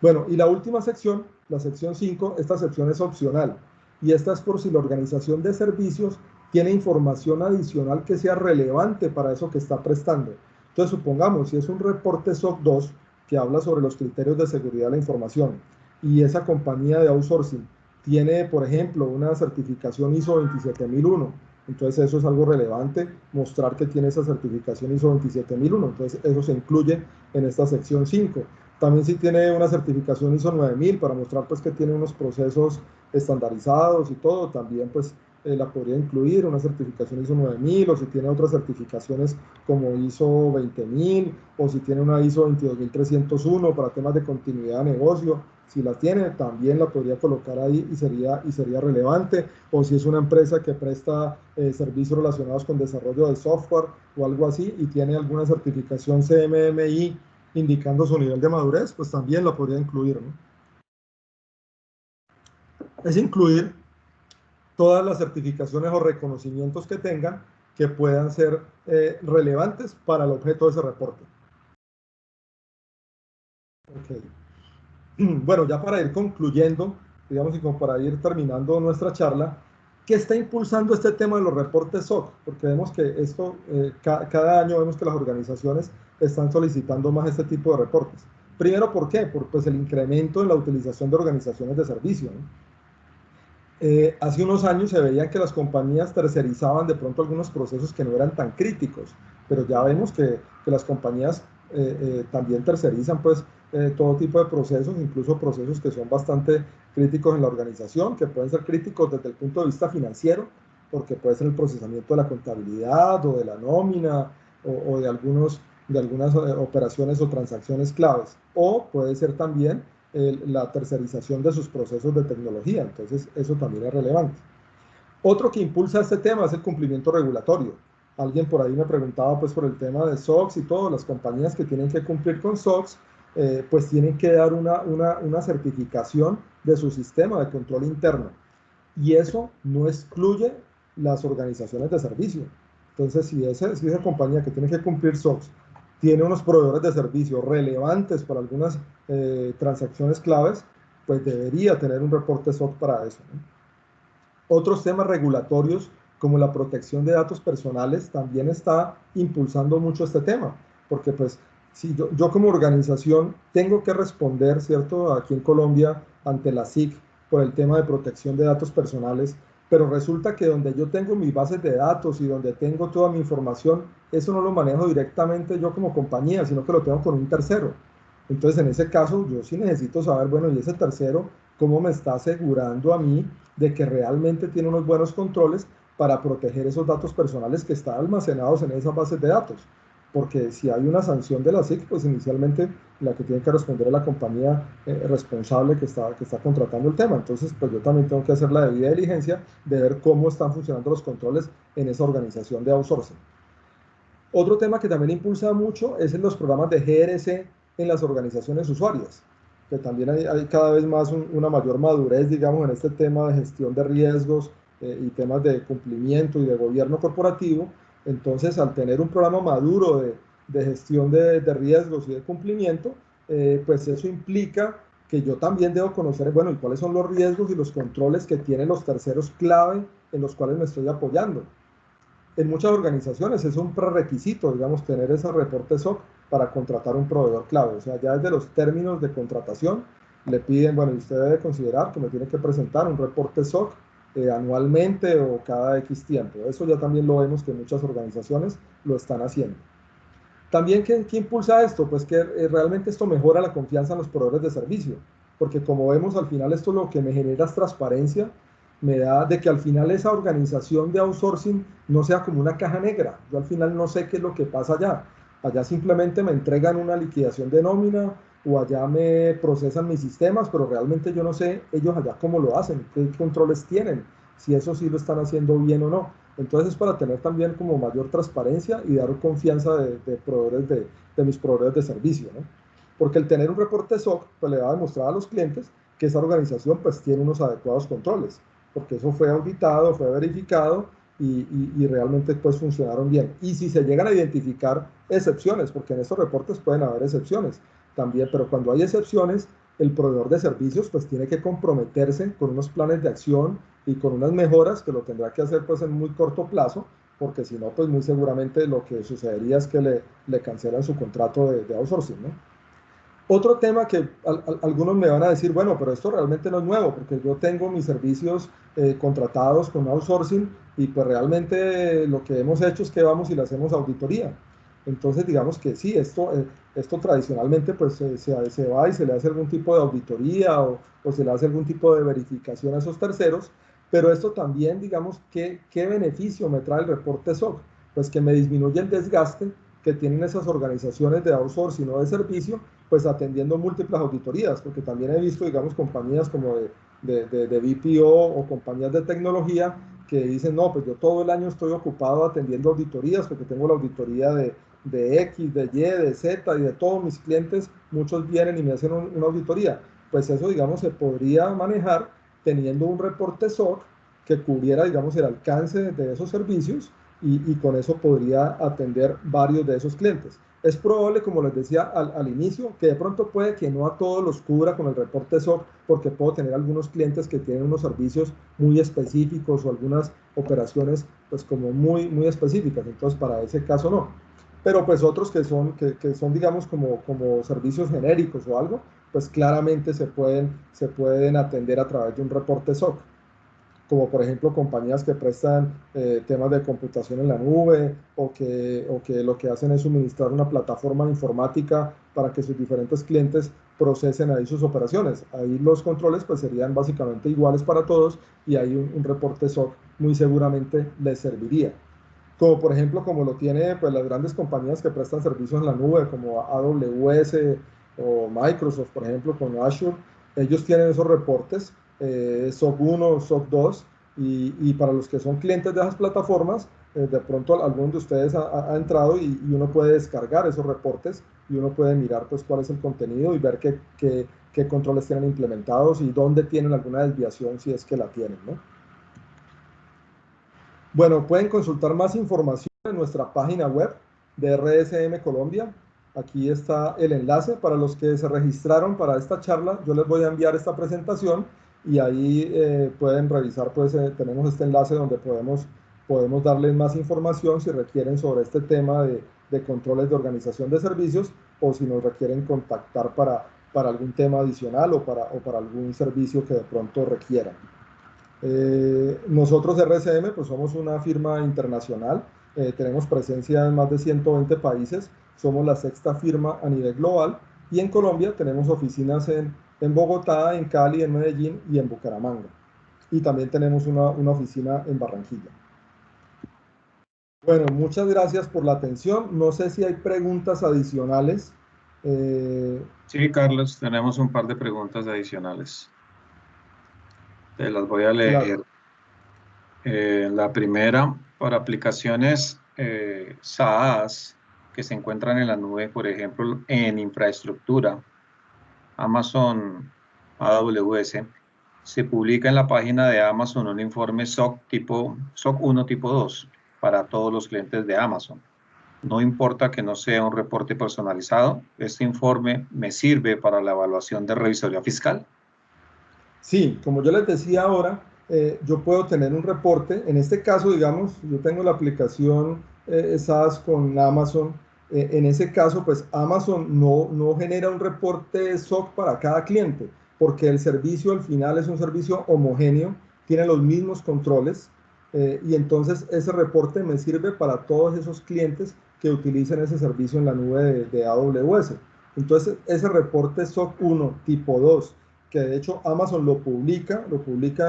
Bueno, y la última sección, la sección 5, esta sección es opcional. Y esta es por si la organización de servicios tiene información adicional que sea relevante para eso que está prestando. Entonces, supongamos, si es un reporte SOC 2 que habla sobre los criterios de seguridad de la información y esa compañía de outsourcing tiene, por ejemplo, una certificación ISO 27001, entonces eso es algo relevante, mostrar que tiene esa certificación ISO 27001, entonces eso se incluye en esta sección 5. También si tiene una certificación ISO 9000 para mostrar pues que tiene unos procesos estandarizados y todo, también pues la podría incluir, una certificación ISO 9000, o si tiene otras certificaciones como ISO 20000, o si tiene una ISO 22301 para temas de continuidad de negocio, si la tiene, también la podría colocar ahí y sería relevante, o si es una empresa que presta servicios relacionados con desarrollo de software o algo así y tiene alguna certificación CMMI indicando su nivel de madurez, pues también la podría incluir, ¿no? Es incluir todas las certificaciones o reconocimientos que tengan que puedan ser relevantes para el objeto de ese reporte. Okay. Bueno, ya para ir concluyendo, digamos, y como para ir terminando nuestra charla, ¿qué está impulsando este tema de los reportes SOC? Porque vemos que esto, cada año vemos que las organizaciones están solicitando más este tipo de reportes. Primero, ¿por qué? Por pues, el incremento en la utilización de organizaciones de servicio, ¿no? Hace unos años se veían que las compañías tercerizaban de pronto algunos procesos que no eran tan críticos, pero ya vemos que las compañías también tercerizan pues todo tipo de procesos, incluso procesos que son bastante críticos en la organización, que pueden ser críticos desde el punto de vista financiero, porque puede ser el procesamiento de la contabilidad o de la nómina o de algunas operaciones o transacciones claves, o puede ser también la tercerización de sus procesos de tecnología, entonces eso también es relevante. Otro que impulsa este tema es el cumplimiento regulatorio. Alguien por ahí me preguntaba pues por el tema de SOX y todo, las compañías que tienen que cumplir con SOX, pues tienen que dar una certificación de su sistema de control interno. Y eso no excluye las organizaciones de servicio. Entonces, si esa compañía que tiene que cumplir SOX tiene unos proveedores de servicio relevantes para algunas transacciones claves, pues debería tener un reporte SOC para eso, ¿no? Otros temas regulatorios, como la protección de datos personales, también está impulsando mucho este tema, porque pues si yo como organización tengo que responder, ¿cierto?, aquí en Colombia ante la SIC por el tema de protección de datos personales, pero resulta que donde yo tengo mis bases de datos y donde tengo toda mi información, eso no lo manejo directamente yo como compañía, sino que lo tengo con un tercero. Entonces, en ese caso, yo sí necesito saber, bueno, y ese tercero, ¿cómo me está asegurando a mí de que realmente tiene unos buenos controles para proteger esos datos personales que están almacenados en esas bases de datos. Porque si hay una sanción de la SIC, pues inicialmente la que tiene que responder es la compañía responsable que está contratando el tema. Entonces, pues yo también tengo que hacer la debida diligencia de ver cómo están funcionando los controles en esa organización de outsourcing. Otro tema que también impulsa mucho es en los programas de GRC en las organizaciones usuarias, que también hay cada vez más una mayor madurez, digamos, en este tema de gestión de riesgos y temas de cumplimiento y de gobierno corporativo. Entonces, al tener un programa maduro de gestión de riesgos y de cumplimiento, pues eso implica que yo también debo conocer, bueno, y cuáles son los riesgos y los controles que tienen los terceros clave en los cuales me estoy apoyando. En muchas organizaciones es un prerequisito, digamos, tener ese reporte SOC para contratar un proveedor clave. O sea, ya desde los términos de contratación le piden, bueno, y usted debe considerar que me tiene que presentar un reporte SOC anualmente o cada X tiempo. Eso ya también lo vemos que muchas organizaciones lo están haciendo. También, ¿qué impulsa esto? Pues que realmente esto mejora la confianza en los proveedores de servicio, porque como vemos al final esto lo que me genera es transparencia, me da de que al final esa organización de outsourcing no sea como una caja negra. Yo al final no sé qué es lo que pasa allá. Allá simplemente me entregan una liquidación de nómina o allá me procesan mis sistemas, pero realmente yo no sé ellos allá cómo lo hacen, qué controles tienen, si eso sí lo están haciendo bien o no. Entonces es para tener también como mayor transparencia y dar confianza de proveedores de mis proveedores de servicio, ¿no? Porque el tener un reporte SOC pues le va a demostrar a los clientes que esa organización pues tiene unos adecuados controles, porque eso fue auditado, fue verificado y realmente pues funcionaron bien. Y si se llegan a identificar excepciones, porque en estos reportes pueden haber excepciones también, pero cuando hay excepciones, el proveedor de servicios pues tiene que comprometerse con unos planes de acción y con unas mejoras que lo tendrá que hacer pues en muy corto plazo, porque si no pues muy seguramente lo que sucedería es que le cancelan su contrato de outsourcing, ¿no? Otro tema que algunos me van a decir, bueno, pero esto realmente no es nuevo, porque yo tengo mis servicios contratados con outsourcing y pues realmente lo que hemos hecho es que vamos y le hacemos auditoría. Entonces, digamos que sí, esto tradicionalmente pues se va y se le hace algún tipo de auditoría o se le hace algún tipo de verificación a esos terceros, pero esto también, digamos, ¿qué beneficio me trae el reporte SOC? Pues que me disminuye el desgaste que tienen esas organizaciones de outsourcing o de servicio, pues atendiendo múltiples auditorías, porque también he visto, digamos, compañías como de BPO o compañías de tecnología que dicen, no, pues yo todo el año estoy ocupado atendiendo auditorías, porque tengo la auditoría de X, de Y, de Z y de todos mis clientes, muchos vienen y me hacen una auditoría. Pues eso, digamos, se podría manejar teniendo un reporte SOC que cubriera, digamos, el alcance de esos servicios y con eso podría atender varios de esos clientes. Es probable, como les decía al inicio, que de pronto puede que no a todos los cubra con el reporte SOC, porque puedo tener algunos clientes que tienen unos servicios muy específicos o algunas operaciones pues como muy específicas, entonces para ese caso no. Pero pues otros que son digamos como servicios genéricos o algo, pues claramente se pueden atender a través de un reporte SOC, como por ejemplo compañías que prestan temas de computación en la nube o que lo que hacen es suministrar una plataforma informática para que sus diferentes clientes procesen ahí sus operaciones. Ahí los controles pues serían básicamente iguales para todos y ahí un reporte SOC muy seguramente les serviría. Como por ejemplo, como lo tiene pues las grandes compañías que prestan servicios en la nube, como AWS o Microsoft, por ejemplo, con Azure, ellos tienen esos reportes, SOC 1, SOC 2, y para los que son clientes de esas plataformas, de pronto alguno de ustedes ha entrado y uno puede descargar esos reportes y uno puede mirar pues cuál es el contenido y ver qué controles tienen implementados y dónde tienen alguna desviación si es que la tienen, ¿no? Bueno, pueden consultar más información en nuestra página web de RSM Colombia. Aquí está el enlace para los que se registraron para esta charla. Yo les voy a enviar esta presentación y ahí pueden revisar, pues tenemos este enlace donde podemos darles más información si requieren sobre este tema de controles de organización de servicios o si nos requieren contactar para algún tema adicional o para algún servicio que de pronto requieran. Nosotros RCM pues somos una firma internacional, tenemos presencia en más de 120 países, somos la sexta firma a nivel global y en Colombia tenemos oficinas en Bogotá, en Cali, en Medellín y en Bucaramanga. Y también tenemos una oficina en Barranquilla. Bueno, muchas gracias por la atención. No sé si hay preguntas adicionales. Eh, Sí, Carlos, tenemos un par de preguntas adicionales. Te las voy a leer. claro. La primera, para aplicaciones SaaS que se encuentran en la nube, por ejemplo, en infraestructura, Amazon AWS, se publica en la página de Amazon un informe SOC 1 tipo 2 para todos los clientes de Amazon. No importa que no sea un reporte personalizado, este informe me sirve para la evaluación de revisoría fiscal. Sí, como yo les decía ahora, yo puedo tener un reporte. En este caso, digamos, yo tengo la aplicación SaaS con Amazon. En ese caso, pues Amazon no genera un reporte SOC para cada cliente, porque el servicio al final es un servicio homogéneo, tiene los mismos controles, y entonces ese reporte me sirve para todos esos clientes que utilicen ese servicio en la nube de AWS. Entonces, ese reporte SOC 1 tipo 2, que de hecho Amazon lo publica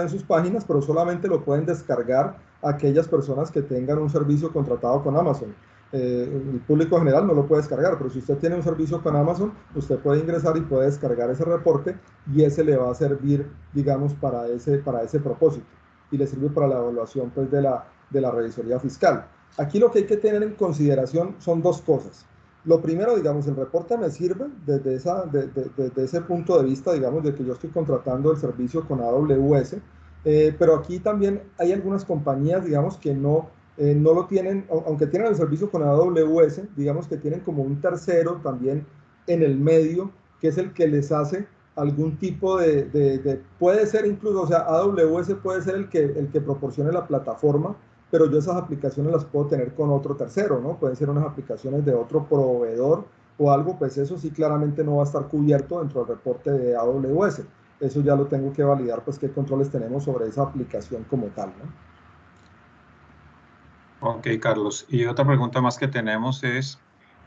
en sus páginas, pero solamente lo pueden descargar aquellas personas que tengan un servicio contratado con Amazon. El público general no lo puede descargar, pero si usted tiene un servicio con Amazon, usted puede ingresar y puede descargar ese reporte y ese le va a servir, digamos, para ese propósito y le sirve para la evaluación pues, de la revisoría fiscal. Aquí lo que hay que tener en consideración son dos cosas. Lo primero, digamos, el reporte me sirve desde ese punto de vista, digamos, de que yo estoy contratando el servicio con AWS, pero aquí también hay algunas compañías, digamos, que no lo tienen, aunque tienen el servicio con AWS, digamos que tienen como un tercero también en el medio, que es el que les hace algún tipo puede ser incluso, o sea, AWS puede ser el que proporcione la plataforma, pero yo esas aplicaciones las puedo tener con otro tercero, ¿no? Pueden ser unas aplicaciones de otro proveedor o algo, pues eso sí claramente no va a estar cubierto dentro del reporte de AWS. Eso ya lo tengo que validar, pues qué controles tenemos sobre esa aplicación como tal, ¿no? Ok, Carlos. Y otra pregunta más que tenemos es,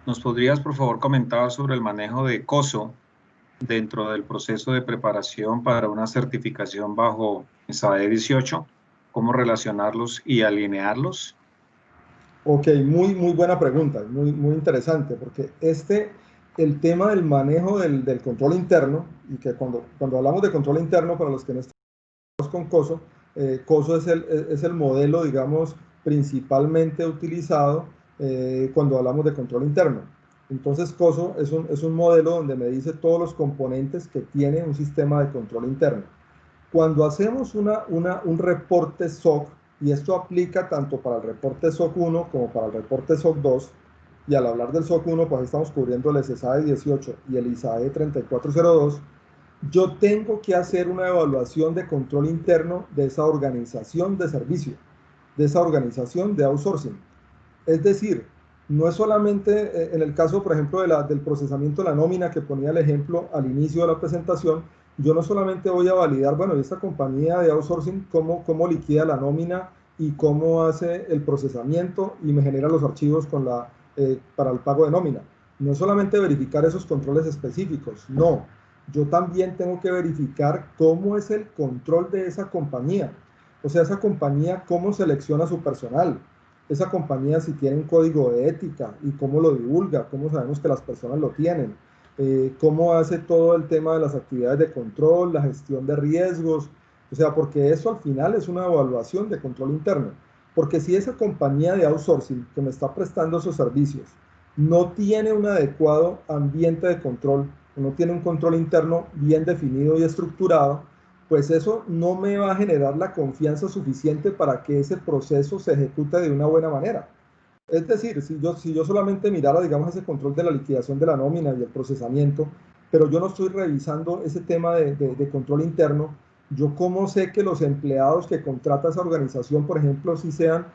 ¿nos podrías por favor comentar sobre el manejo de COSO dentro del proceso de preparación para una certificación bajo SAE 18? ¿Cómo relacionarlos y alinearlos? Ok, muy buena pregunta, muy interesante, porque el tema del manejo del control interno, y que cuando hablamos de control interno, para los que no estamos con COSO, COSO es el modelo, digamos, principalmente utilizado cuando hablamos de control interno. Entonces, COSO es un modelo donde me dice todos los componentes que tiene un sistema de control interno. Cuando hacemos un reporte SOC, y esto aplica tanto para el reporte SOC 1 como para el reporte SOC 2, y al hablar del SOC 1, pues ahí estamos cubriendo el SSAE 18 y el ISAE 3402, yo tengo que hacer una evaluación de control interno de esa organización de servicio, de esa organización de outsourcing. Es decir, no es solamente en el caso, por ejemplo, del procesamiento de la nómina que ponía el ejemplo al inicio de la presentación, yo no solamente voy a validar, bueno, esta compañía de outsourcing, cómo liquida la nómina y cómo hace el procesamiento y me genera los archivos para el pago de nómina. No es solamente verificar esos controles específicos, no. Yo también tengo que verificar cómo es el control de esa compañía. O sea, esa compañía, cómo selecciona su personal, esa compañía si tiene un código de ética y cómo lo divulga, cómo sabemos que las personas lo tienen, cómo hace todo el tema de las actividades de control, la gestión de riesgos, o sea, porque eso al final es una evaluación de control interno. Porque si esa compañía de outsourcing que me está prestando esos servicios no tiene un adecuado ambiente de control, no tiene un control interno bien definido y estructurado, pues eso no me va a generar la confianza suficiente para que ese proceso se ejecute de una buena manera. Es decir, si yo solamente mirara, digamos, ese control de la liquidación de la nómina y el procesamiento, pero yo no estoy revisando ese tema de control interno, yo cómo sé que los empleados que contrata esa organización, por ejemplo, si sean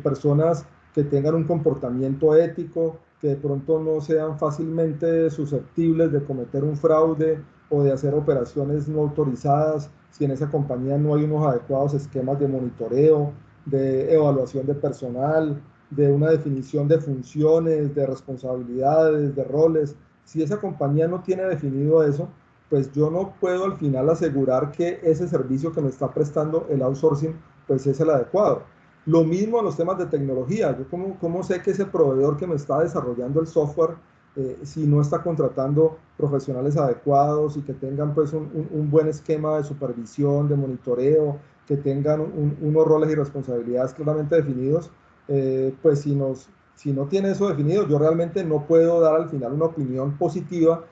personas que tengan un comportamiento ético, que de pronto no sean fácilmente susceptibles de cometer un fraude o de hacer operaciones no autorizadas, si en esa compañía no hay unos adecuados esquemas de monitoreo, de evaluación de personal, de una definición de funciones, de responsabilidades, de roles. Si esa compañía no tiene definido eso, pues yo no puedo al final asegurar que ese servicio que me está prestando el outsourcing, pues es el adecuado. Lo mismo en los temas de tecnología. Yo cómo sé que ese proveedor que me está desarrollando el software, si no está contratando profesionales adecuados y que tengan pues un buen esquema de supervisión, de monitoreo, que tengan unos roles y responsabilidades claramente definidos, pues si no tiene eso definido, yo realmente no puedo dar al final una opinión positiva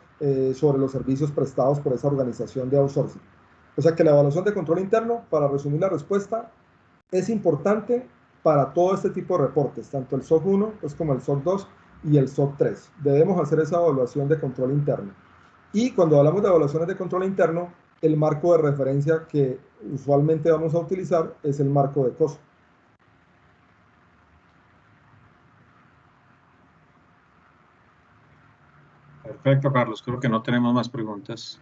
sobre los servicios prestados por esa organización de outsourcing. O sea que la evaluación de control interno, para resumir la respuesta, es importante para todo este tipo de reportes, tanto el SOC 1 pues, como el SOC 2 y el SOC 3. Debemos hacer esa evaluación de control interno. Y cuando hablamos de evaluaciones de control interno, el marco de referencia que usualmente vamos a utilizar es el marco de COSO. Perfecto, Carlos. Creo que no tenemos más preguntas.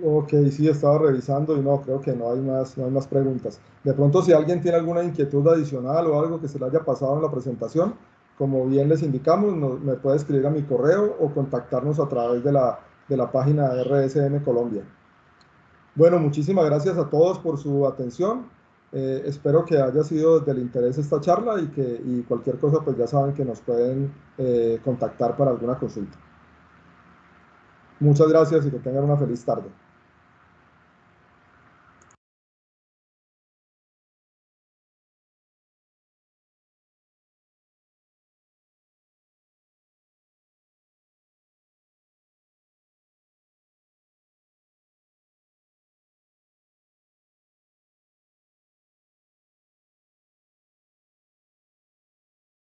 Ok, sí, estaba revisando y no, creo que no hay más preguntas. De pronto, si alguien tiene alguna inquietud adicional o algo que se le haya pasado en la presentación, como bien les indicamos, me puede escribir a mi correo o contactarnos a través de la página de RSM Colombia. Bueno, muchísimas gracias a todos por su atención. Espero que haya sido del interés esta charla y cualquier cosa, pues ya saben que nos pueden contactar para alguna consulta. Muchas gracias y que tengan una feliz tarde.